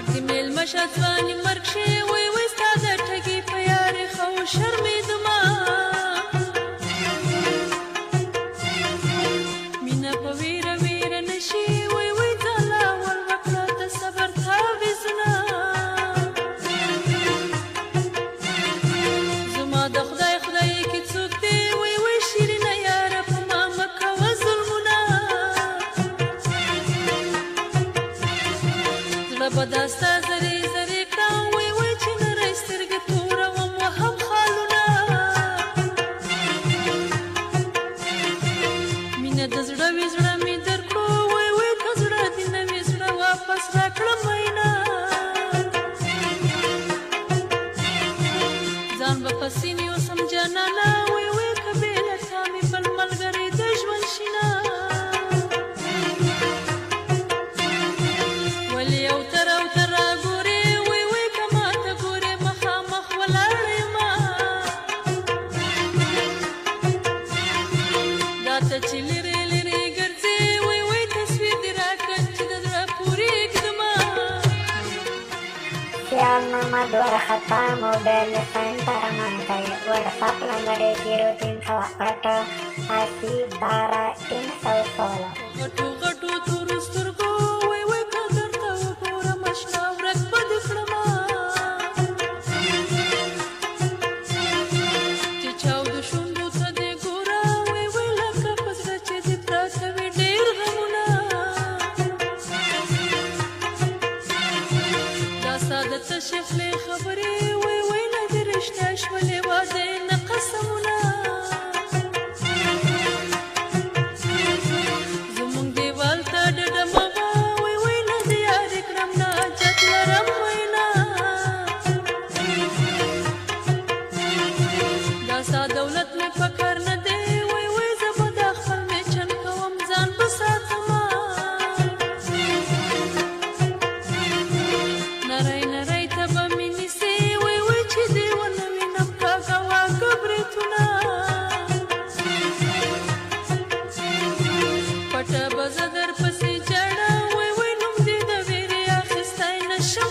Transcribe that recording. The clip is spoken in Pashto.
مرګ د میلمه شه ځواني مرګ شي وی وی ستا د ټګي په یارې خو شرمېدمه مینه په ویره ویره نشي وی وی ځاله ور وکړه د صبر تعویضونه زما د خدای خدای کې څوک دی وی وی شیرینه یاره په ما مه کوه ظلمونه زړه به دا ستا زرې زرې کړم وی وی چې نرۍ سترګې توروم وهم خالونه مینه د زړه وي زړه مې درکړو وی وی که زړه دې نه وي زړه واپس راکړه میینه ځان به په سینې اوسم جانانه وی وی که بې له تا مې بل ملګری د ژوند شینه ولې اوتر اوتر راګورې وی وی که ماته ګورې مخامخ ولاړه یمه دا ته چې لرې لرې ګرځې وی وی تصویر دې راکړه چې د زړه پورې ږدمه خیالنامه دوارخطا موبایل فین ترمانکای WhatsApp number 0308 غټو غټو تورو سترګو وی وی که درته وګورم اشنا ورځ به دې کړمه چې چاود شونډو ته دې ګوره وی وی لکه په زړه چې دې پراته وي ډېر غمونه دا ستا د تشې خولې خبرې وی وی نه دې رښتیا شولې واده یې نه قسمونه زمونږ دیوال ته ډډه مه وه وی وی نه دې یارې کړم نه حاجت لرم وینا دا ستا دولت مې په کار نه دی وی وی زه به دا خپل میچن کوم ځان به ساتمه نری نری ته به مې نیسې وی وی چې دې ونه وینم کاږه واږه برېتونه پټه به زه درپسې جاړه وی وی نوم دې د ویرې اخیستی نشم